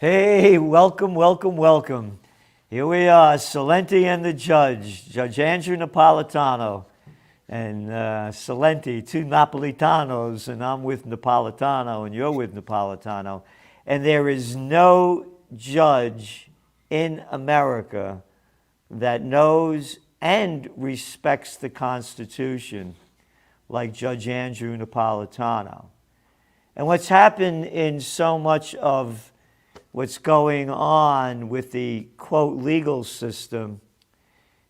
Hey, welcome, welcome, welcome. Here we are, Celente and the Judge, Judge Andrew Napolitano, and Celente, two Napolitanos, and I'm with Napolitano, and you're with Napolitano. And there is no judge in America that knows and respects the Constitution like Judge Andrew Napolitano. And what's happened in so much of what's going on with the, quote, legal system,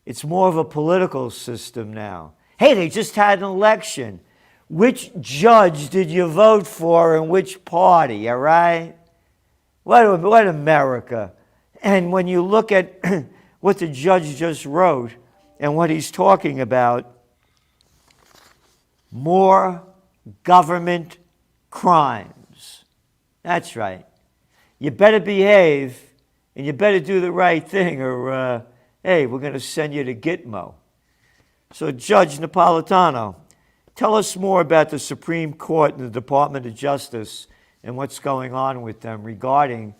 it's more of a political system now. Hey, they just had an election. Which judge did you vote for and which party, all right? What America? And when you look at what the judge just wrote and what he's talking about, more government crimes. That's right. You better behave and you better do the right thing or, hey, we're going to send you to Gitmo. So Judge Napolitano, tell us more about the Supreme Court and the Department of Justice and what's going on with them regarding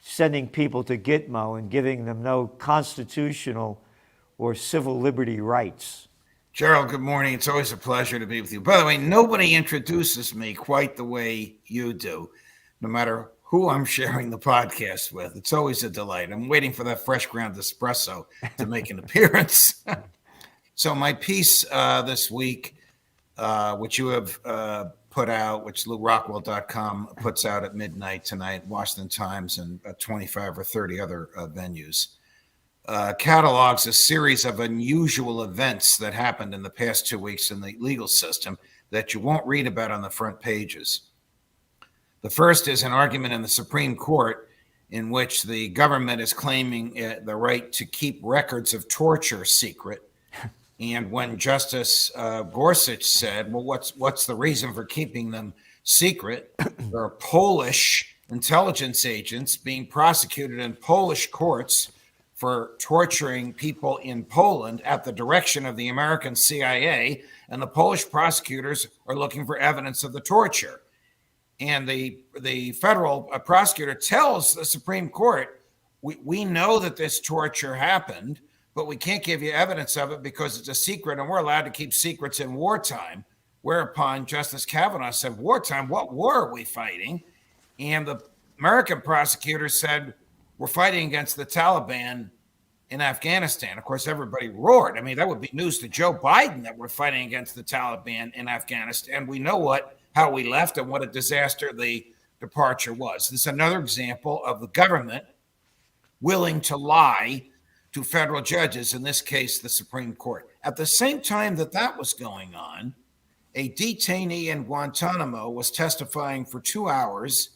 sending people to Gitmo and giving them no constitutional or civil liberty rights. Gerald, good morning. It's always a pleasure to be with you. By the way, nobody introduces me quite the way you do, no matter who I'm sharing the podcast with. It's always a delight. I'm waiting for that fresh ground espresso to make an appearance. So my piece this week, which you have put out, which LouRockwell.com puts out at midnight tonight, Washington Times, and 25 or 30 other venues, catalogs a series of unusual events that happened in the past 2 weeks in the legal system that you won't read about on the front pages. The first is an argument in the Supreme Court in which the government is claiming the right to keep records of torture secret. And when Justice Gorsuch said, well, what's the reason for keeping them secret? There are Polish intelligence agents being prosecuted in Polish courts for torturing people in Poland at the direction of the American CIA, and the Polish prosecutors are looking for evidence of the torture. And the federal prosecutor tells the Supreme Court, we know that this torture happened, but we can't give you evidence of it because it's a secret, and we're allowed to keep secrets in wartime. Whereupon Justice Kavanaugh said, wartime? What war are we fighting? And the American prosecutor said, we're fighting against the Taliban in Afghanistan. Of course, everybody roared. I mean, that would be news to Joe Biden that we're fighting against the Taliban in Afghanistan. We know how we left and what a disaster the departure was. This is another example of the government willing to lie to federal judges, in this case, the Supreme Court. At the same time that was going on, a detainee in Guantanamo was testifying for 2 hours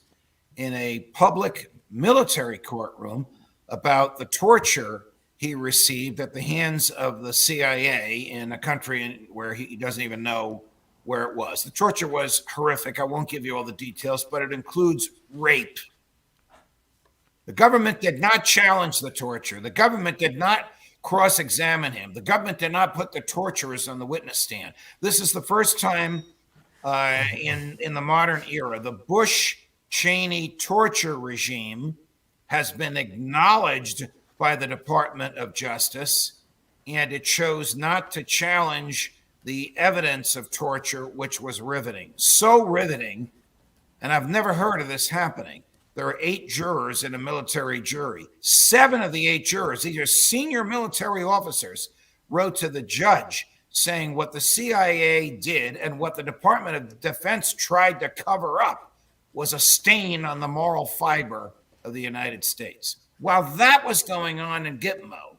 in a public military courtroom about the torture he received at the hands of the CIA in a country where he doesn't even know where it was. The torture was horrific. I won't give you all the details, but it includes rape. The government did not challenge the torture. The government did not cross-examine him. The government did not put the torturers on the witness stand. This is the first time in the modern era. The Bush-Cheney torture regime has been acknowledged by the Department of Justice, and it chose not to challenge the evidence of torture, which was riveting. So riveting, and I've never heard of this happening. There are 8 jurors in a military jury. 7 of the 8 jurors, these are senior military officers, wrote to the judge saying what the CIA did and what the Department of Defense tried to cover up was a stain on the moral fiber of the United States. While that was going on in Gitmo,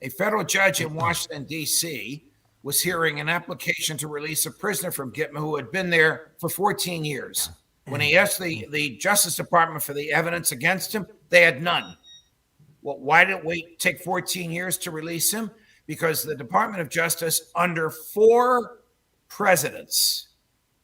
a federal judge in Washington, D.C., was hearing an application to release a prisoner from Gitmo who had been there for 14 years. When he asked the Justice Department for the evidence against him, they had none. Well, why did it take 14 years to release him? Because the Department of Justice, under 4 presidents,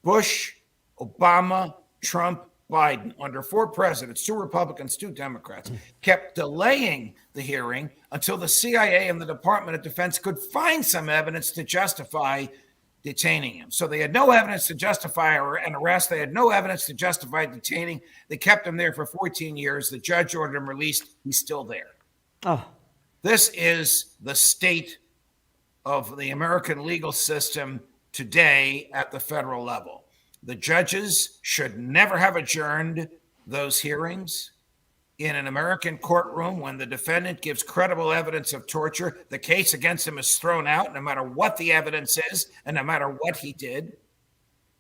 Bush, Obama, Trump, Biden, under 4 presidents, 2 Republicans, 2 Democrats, kept delaying the hearing until the CIA and the Department of Defense could find some evidence to justify detaining him. So they had no evidence to justify an arrest. They had no evidence to justify detaining. They kept him there for 14 years. The judge ordered him released. He's still there. Oh, This is the state of the American legal system today at the federal level. The judges should never have adjourned those hearings. In an American courtroom, when the defendant gives credible evidence of torture, the case against him is thrown out, no matter what the evidence is and no matter what he did.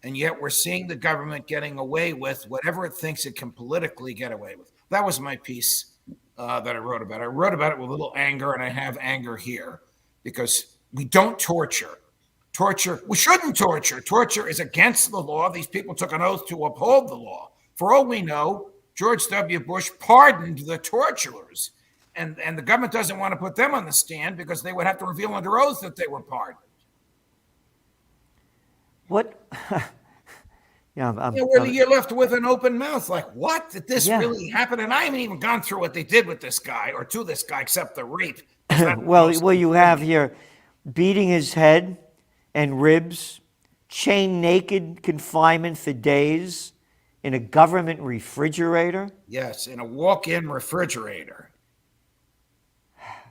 And yet we're seeing the government getting away with whatever it thinks it can politically get away with. That was my piece that I wrote about. I wrote about it with a little anger, and I have anger here because we don't torture. We shouldn't torture. Torture is against the law. These people took an oath to uphold the law. For all we know, George W. Bush pardoned the torturers, and the government doesn't want to put them on the stand because they would have to reveal under oath that they were pardoned. what? You're left with an open mouth, like, what? Did this really happen? And I haven't even gone through what they did with this guy or to this guy except the rape. Well, you have here beating his head and ribs, chained naked confinement for days, in a government refrigerator? Yes, in a walk-in refrigerator.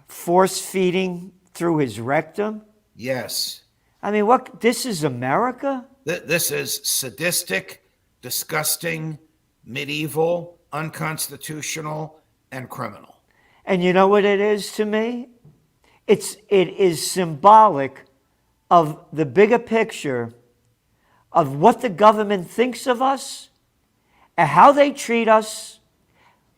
Force feeding through his rectum? Yes. I mean, this is America? This is sadistic, disgusting, medieval, unconstitutional, and criminal. And you know what it is to me? It is symbolic of the bigger picture of what the government thinks of us, and how they treat us,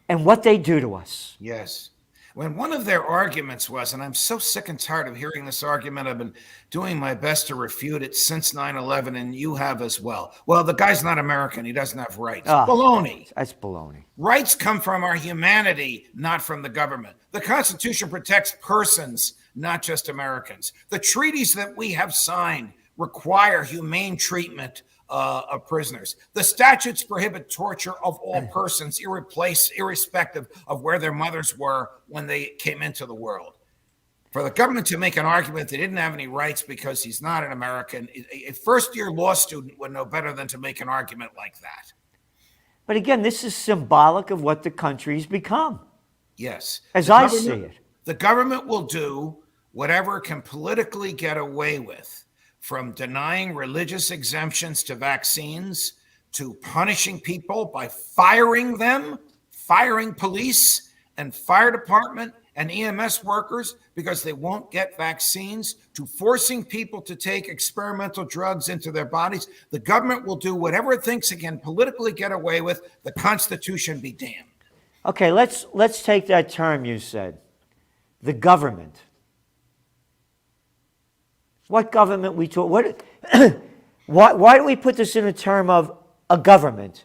and what they do to us. Yes. When one of their arguments was, and I'm so sick and tired of hearing this argument, I've been doing my best to refute it since 9/11, and you have as well. Well, the guy's not American. He doesn't have rights. Baloney. That's baloney. Rights come from our humanity, not from the government. The Constitution protects persons, not just Americans. The treaties that we have signed require humane treatment of prisoners. The statutes prohibit torture of all persons, irrespective of where their mothers were when they came into the world. For the government to make an argument they didn't have any rights because he's not an American, a first-year law student would know better than to make an argument like that. But again, this is symbolic of what the country's become. Yes. As I see it. The government will do whatever it can politically get away with, from denying religious exemptions to vaccines, to punishing people by firing them, firing police and fire department and EMS workers because they won't get vaccines, to forcing people to take experimental drugs into their bodies. The government will do whatever it thinks it can politically get away with. The Constitution be damned. Okay, let's take that term you said, the government. What government we talk? Why do we put this in a term of a government?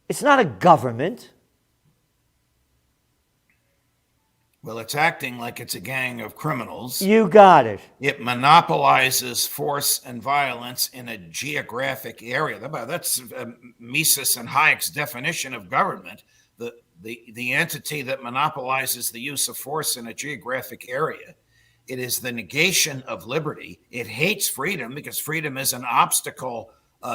It's not a government. Well, it's acting like it's a gang of criminals. You got it. It monopolizes force and violence in a geographic area. That's Mises and Hayek's definition of government. The entity that monopolizes the use of force in a geographic area. It is the negation of liberty. It hates freedom because freedom is an obstacle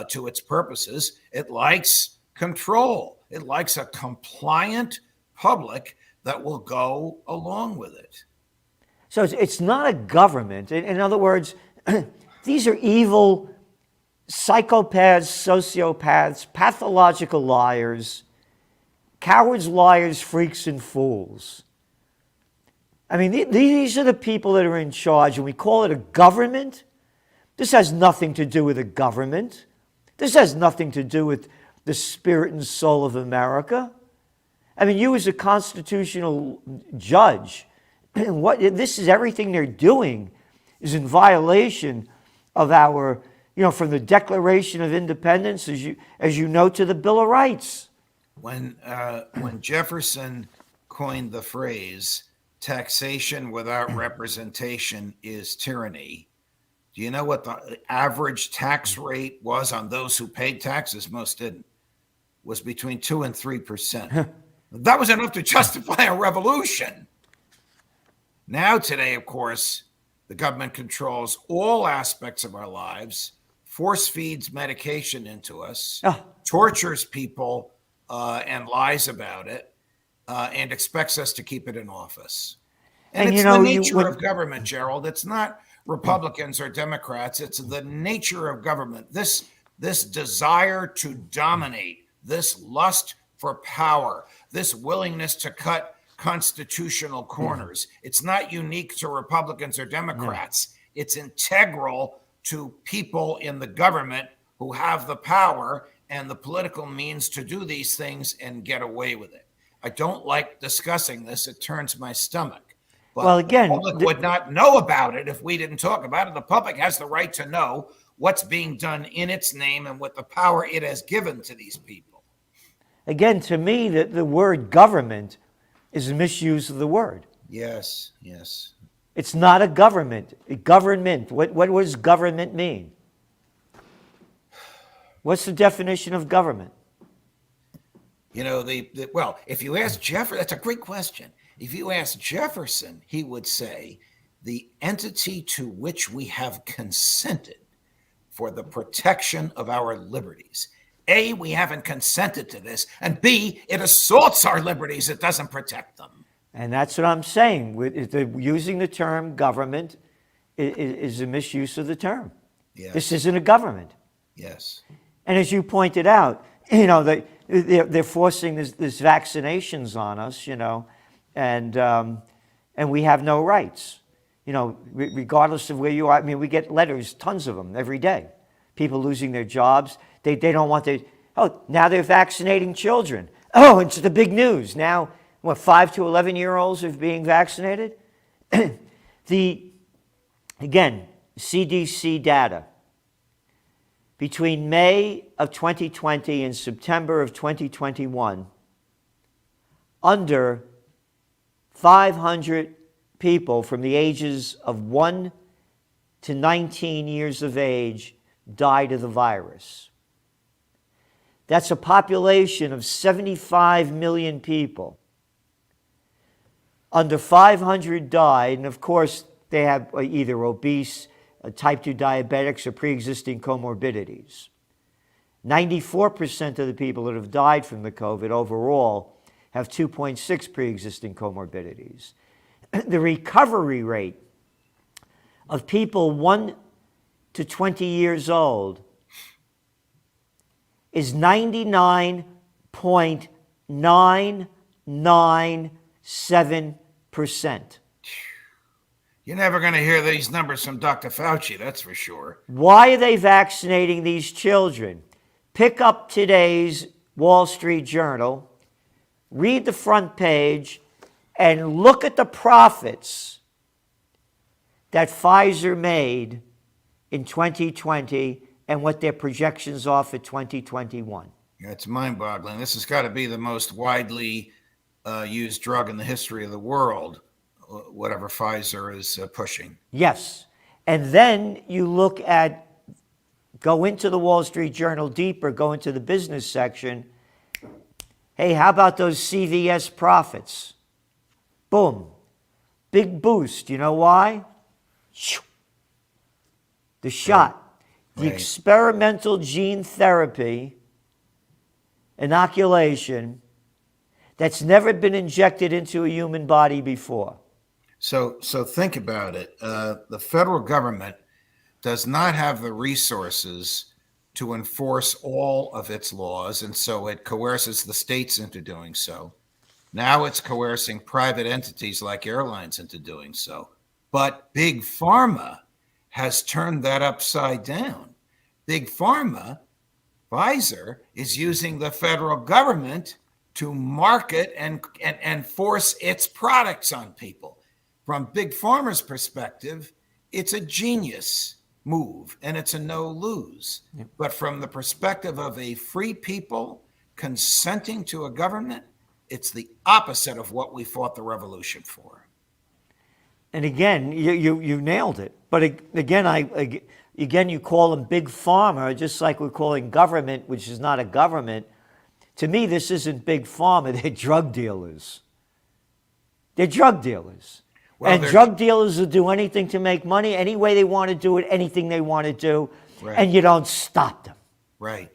to its purposes. It likes control. It likes a compliant public that will go along with it. So it's not a government. In other words, these are evil psychopaths, sociopaths, pathological liars, cowards, liars, freaks, and fools. I mean, these are the people that are in charge, and we call it a government. This has nothing to do with a government. This has nothing to do with the spirit and soul of America. I mean, you as a constitutional judge, this is everything they're doing is in violation of our, from the Declaration of Independence, as you know, to the Bill of Rights. When Jefferson coined the phrase, taxation without representation is tyranny. Do you know what the average tax rate was on those who paid taxes? Most didn't. Was between 2 and 3%. That was enough to justify a revolution. Now today, of course, The government controls all aspects of our lives, force feeds medication into us, tortures people and lies about it, and expects us to keep it in office. And it's the nature of government, Gerald. It's not Republicans or Democrats. It's the nature of government. This desire to dominate, this lust for power, this willingness to cut constitutional corners. It's not unique to Republicans or Democrats. It's integral to people in the government who have the power and the political means to do these things and get away with it. I don't like discussing this. It turns my stomach. But well, again, the public would not know about it if we didn't talk about it. The public has the right to know what's being done in its name and what the power it has given to these people. Again, to me, the word government is a misuse of the word. Yes, yes. It's not a government. Government. What does government mean? What's the definition of government? You know, well, if you ask Jefferson, that's a great question. If you ask Jefferson, he would say the entity to which we have consented for the protection of our liberties. A, we haven't consented to this, and B, it assaults our liberties. It doesn't protect them. And that's what I'm saying. Using the term government is a misuse of the term. Yes. This isn't a government. Yes. And as you pointed out, you know, they're forcing this vaccinations on us, you know, and we have no rights, you know, regardless of where you are. I mean, we get letters, tons of them every day. People losing their jobs. They don't want to. Oh, now they're vaccinating children. Oh, it's the big news. Now, what, 5 to 11-year-olds are being vaccinated? Again, CDC data. Between May of 2020 and September of 2021, under 500 people from the ages of 1 to 19 years of age died of the virus. That's a population of 75 million people. Under 500 died, and of course, they have either obese, type 2 diabetics, or pre-existing comorbidities. 94% of the people that have died from the COVID overall have 2.6 pre-existing comorbidities. The recovery rate of people 1 to 20 years old is 99.997%. You're never going to hear these numbers from Dr. Fauci, that's for sure. Why are they vaccinating these children? Pick up today's Wall Street Journal, read the front page, and look at the profits that Pfizer made in 2020 and what their projections are for 2021. It's mind-boggling. This has got to be the most widely used drug in the history of the world, whatever Pfizer is pushing. Yes. And then you look at, go into the Wall Street Journal deeper, go into the business section. Hey, how about those CVS profits? Boom. Big boost. You know why? The shot. The experimental gene therapy inoculation that's never been injected into a human body before. So think about it. The federal government does not have the resources to enforce all of its laws, and so it coerces the states into doing so. Now it's coercing private entities like airlines into doing so. But Big Pharma has turned that upside down. Big Pharma, Pfizer, is using the federal government to market and force its products on people. From Big Pharma's perspective, it's a genius move and it's a no-lose. Yep. But from the perspective of a free people consenting to a government, it's the opposite of what we fought the revolution for. And again, you nailed it. But again, you call them Big Pharma, just like we're calling government, which is not a government. To me, this isn't Big Pharma. They're drug dealers. They're drug dealers. Well, And drug dealers will do anything to make money, any way they want to do it, anything they want to do, Right. and you don't stop them. Right.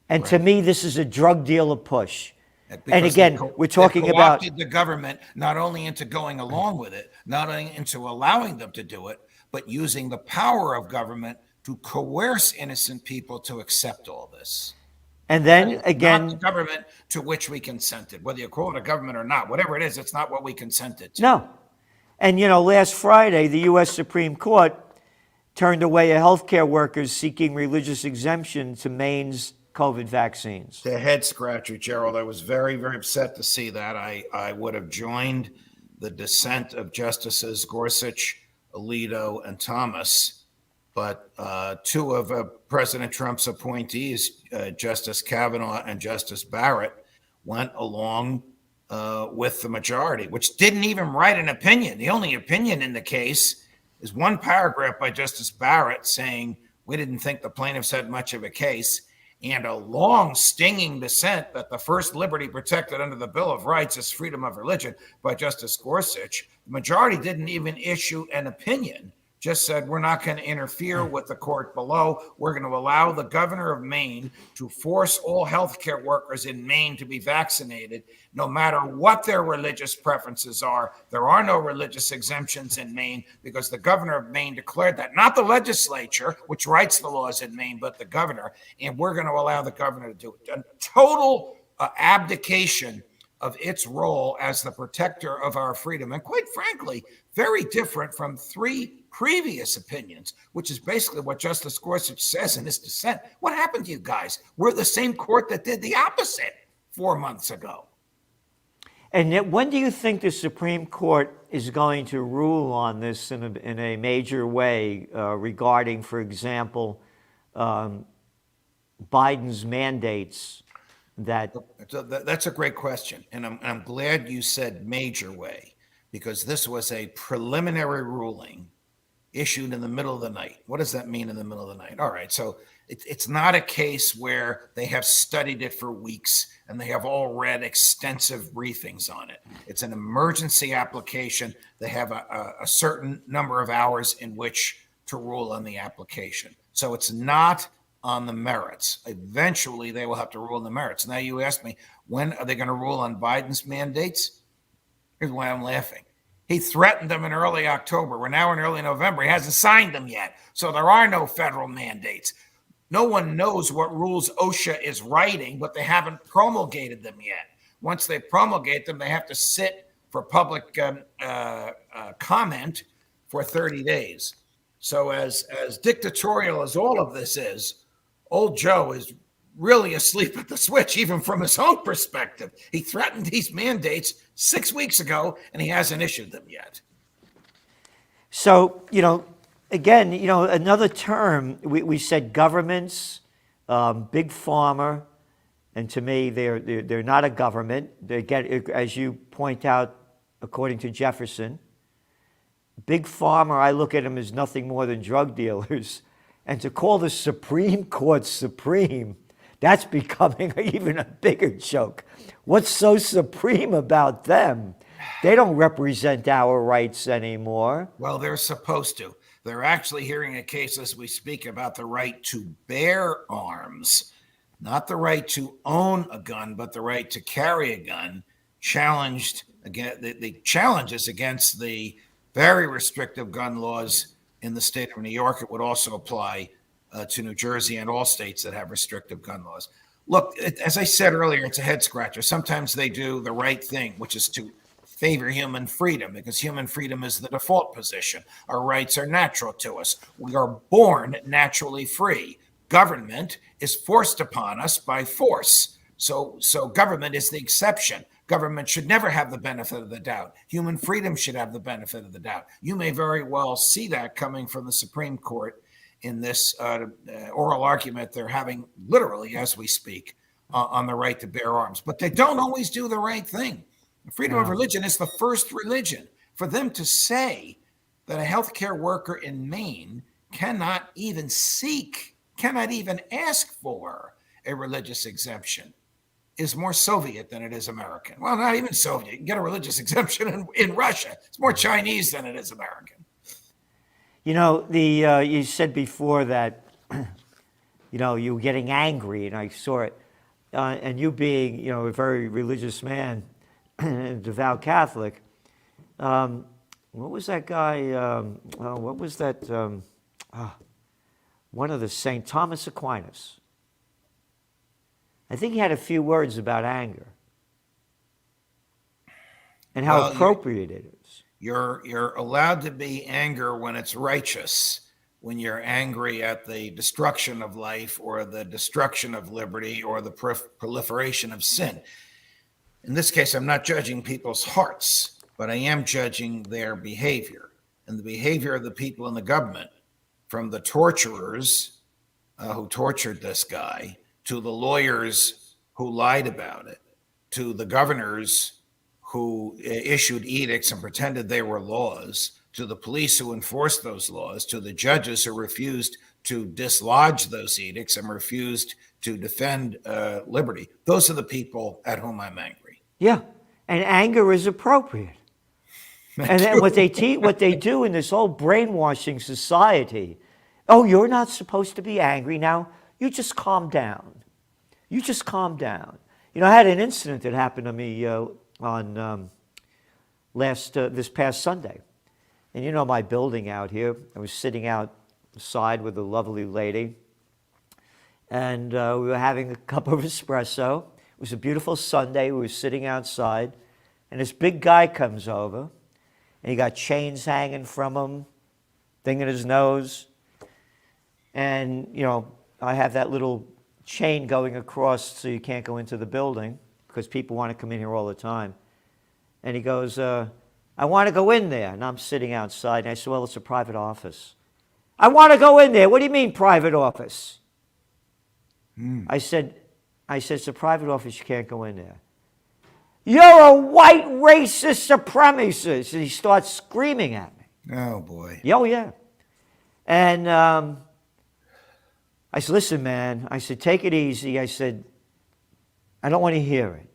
And to me, this is a drug dealer push. And Because again, we're talking about the government not only into going along with it, not only into allowing them to do it, but using the power of government to coerce innocent people to accept all this. and then again, Not the government to which we consented, whether you call it a government or not, whatever it is, it's not what we consented to. no. And last Friday, the U.S. Supreme Court turned away a healthcare workers seeking religious exemption to Maine's COVID vaccines. The head scratcher, Gerald. I was very, very upset to see that. I would have joined the dissent of Justices Gorsuch, Alito, and Thomas, but two of President Trump's appointees, Justice Kavanaugh and Justice Barrett, went along with the majority, which didn't even write an opinion. The only opinion in the case is one paragraph by Justice Barrett saying, we didn't think the plaintiffs had much of a case, and a long, stinging dissent that the first liberty protected under the Bill of Rights is freedom of religion by Justice Gorsuch. The majority didn't even issue an opinion, just said, we're not going to interfere with the court below. We're going to allow the governor of Maine to force all healthcare workers in Maine to be vaccinated, no matter what their religious preferences are. There are no religious exemptions in Maine because the governor of Maine declared that, not the legislature, which writes the laws in Maine, but the governor. And we're going to allow the governor to do it. A total abdication of its role as the protector of our freedom. And quite frankly, very different from three previous opinions, which is basically what Justice Gorsuch says in his dissent. What happened to you guys? We're the same court that did the opposite 4 months ago. And yet, when do you think the Supreme Court is going to rule on this in a major way regarding, for example, Biden's mandates? That's a great question. And I'm glad you said major way, because this was a preliminary ruling issued in the middle of the night. What does that mean in the middle of the night? All right. So it's not a case where they have studied it for weeks and they have all read extensive briefings on it. It's an emergency application. They have a certain number of hours in which to rule on the application. So it's not on the merits. Eventually, they will have to rule on the merits. Now, you asked me, when are they going to rule on Biden's mandates? Here's why I'm laughing. He threatened them in early October. We're now in early November. He hasn't signed them yet. So there are no federal mandates. No one knows what rules OSHA is writing, but they haven't promulgated them yet. Once they promulgate them, they have to sit for public comment for 30 days. So as dictatorial as all of this is, old Joe is really asleep at the switch, even from his own perspective. He threatened these mandates 6 weeks ago, and he hasn't issued them yet. So, again, another term, we said governments, big pharma, and to me, they're not a government. They get, as you point out, according to Jefferson, big pharma, I look at them as nothing more than drug dealers. And to call the Supreme Court supreme, that's becoming even a bigger joke. What's so supreme about them? They don't represent our rights anymore. Well, they're supposed to. They're actually hearing a case as we speak about the right to bear arms, not the right to own a gun, but the right to carry a gun, challenged again. The challenges against the very restrictive gun laws in the state of New York. It would also apply to New Jersey and all states that have restrictive gun laws. Look, as I said earlier, it's a head scratcher. Sometimes they do the right thing, which is to favor human freedom, because human freedom is the default position. Our rights are natural to us. We are born naturally free. Government is forced upon us by force. So government is the exception. Government should never have the benefit of the doubt. Human freedom should have the benefit of the doubt. You may very well see that coming from the Supreme Court in this oral argument they're having literally as we speak on the right to bear arms. But they don't always do the right thing. Freedom of religion is the first religion. For them to say that a healthcare worker in Maine cannot even ask for a religious exemption is more Soviet than it is American. Well, not even Soviet. You can get a religious exemption in Russia. It's more Chinese than it is American. You know, you said before that, you were getting angry, and I saw it. And you being, a very religious man, a devout Catholic, what was that guy? What was that? One of the St. Thomas Aquinas. I think he had a few words about anger and how appropriate it is. You're allowed to be anger when it's righteous. When you're angry at the destruction of life or the destruction of liberty or the proliferation of sin. In this case, I'm not judging people's hearts, but I am judging their behavior and the behavior of the people in the government, from the torturers who tortured this guy, to the lawyers who lied about it, to the governors who issued edicts and pretended they were laws, to the police who enforced those laws, to the judges who refused to dislodge those edicts and refused to defend liberty. Those are the people at whom I'm angry. Yeah, and anger is appropriate. And then what they do in this whole brainwashing society, oh, you're not supposed to be angry now. You just calm down. You just calm down. I had an incident that happened to me on this past Sunday. And my building out here, I was sitting outside with a lovely lady, and we were having a cup of espresso. It was a beautiful Sunday. We were sitting outside, and this big guy comes over, and he got chains hanging from him, thing in his nose. And, I have that little chain going across so you can't go into the building because people want to come in here all the time. And he goes, I want to go in there. And I'm sitting outside, and I said, well, it's a private office. I want to go in there. What do you mean, private office? I said, it's a private office. You can't go in there. You're a white racist supremacist. And he starts screaming at me. Oh, boy. Oh, yeah. And I said, listen, man. I said, take it easy. I said, I don't want to hear it.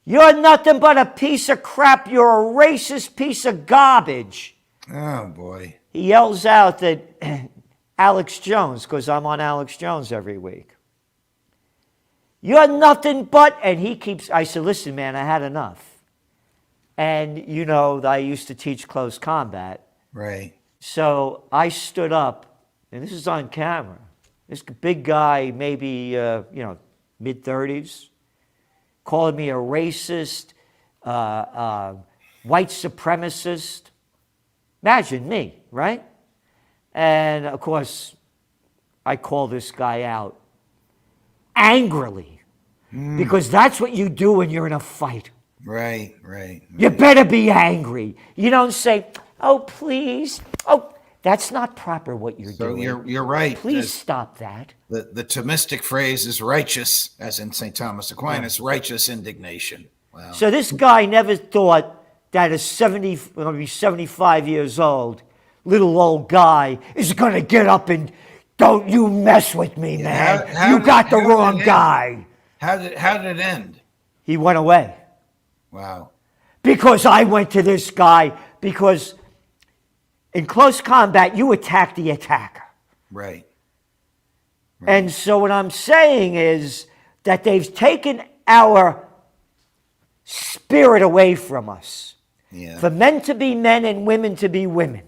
You're nothing but a piece of crap. You're a racist piece of garbage. Oh, boy. He yells out that Alex Jones, because I'm on Alex Jones every week. You're nothing but, and I said, listen, man, I had enough. And I used to teach close combat. Right. So I stood up, and this is on camera. This big guy, maybe, mid-30s, calling me a racist, white supremacist. Imagine me, right? And, of course, I call this guy out angrily because that's what you do when you're in a fight. Right. You better be angry. You don't say, oh, please. Oh, that's not proper what you're doing. So you're right. Please stop that. The Thomistic phrase is righteous, as in St. Thomas Aquinas, righteous indignation. Wow. So this guy never thought that a 75 years old, little old guy is going to get up and, don't you mess with me, man. You got the wrong guy. How did it end? He went away. Wow. Because I went to this guy, because in close combat, you attack the attacker. Right. And so what I'm saying is that they've taken our spirit away from us. Yeah. For men to be men and women to be women.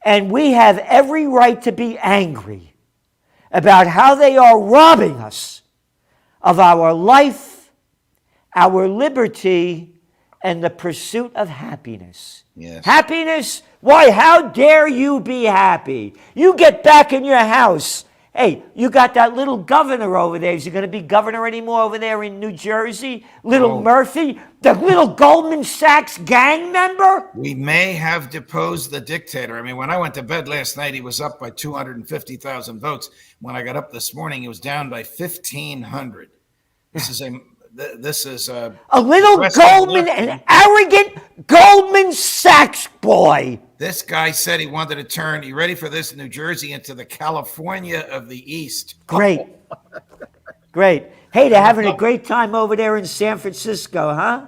And we have every right to be angry about how they are robbing us of our life, our liberty, and the pursuit of happiness. Yes. Happiness? Why, how dare you be happy? You get back in your house. Hey, you got that little governor over there. Is he going to be governor anymore over there in New Jersey? Little Murphy, the little Goldman Sachs gang member? We may have deposed the dictator. I mean, when I went to bed last night, he was up by 250,000 votes. When I got up this morning, he was down by 1,500. This is a little Goldman, an arrogant Goldman Sachs boy. This guy said he wanted to turn, you ready for this, New Jersey into the California of the East. Great. Great. Hey, they're having a great time over there in San Francisco, huh?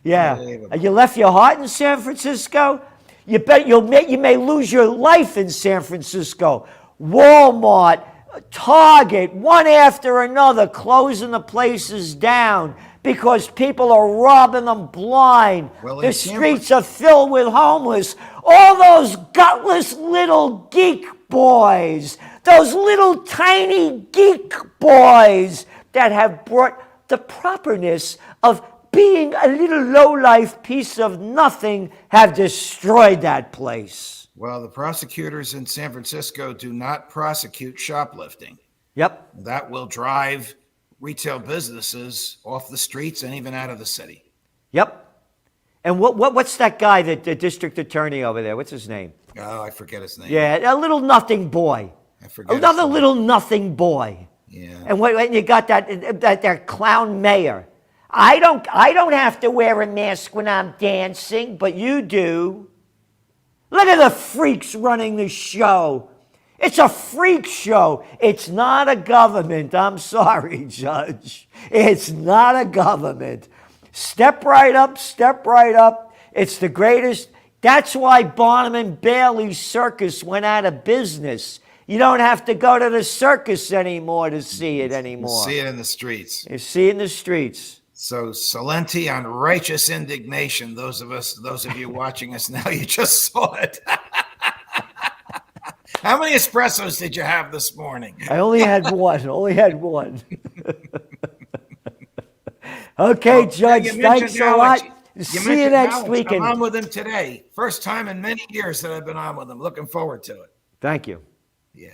Yeah. You left your heart in San Francisco? You bet you may lose your life in San Francisco. Walmart, Target, one after another, closing the places down because people are robbing them blind. Well, the streets are filled with homeless. All those gutless little geek boys, those little tiny geek boys that have brought the properness of being a little low-life piece of nothing, have destroyed that place. Well, the prosecutors in San Francisco do not prosecute shoplifting. Yep. That will drive retail businesses off the streets and even out of the city. Yep. And what's that guy, the district attorney over there? What's his name? Oh, I forget his name. Yeah, a little nothing boy. I forget. Another little nothing boy. Yeah. And when you got that clown mayor. I don't have to wear a mask when I'm dancing, but you do. Look at the freaks running the show. It's a freak show. It's not a government. I'm sorry, Judge. It's not a government. Step right up, step right up. It's the greatest. That's why Barnum and Bailey's circus went out of business. You don't have to go to the circus anymore to see it anymore. You see it in the streets. You see it in the streets. So Celente on righteous indignation. Those of you watching us now, you just saw it. How many espressos did you have this morning? I only had one. Okay, Judge, thanks a lot. See you next weekend. I'm on with him today. First time in many years that I've been on with him. Looking forward to it. Thank you. Yeah.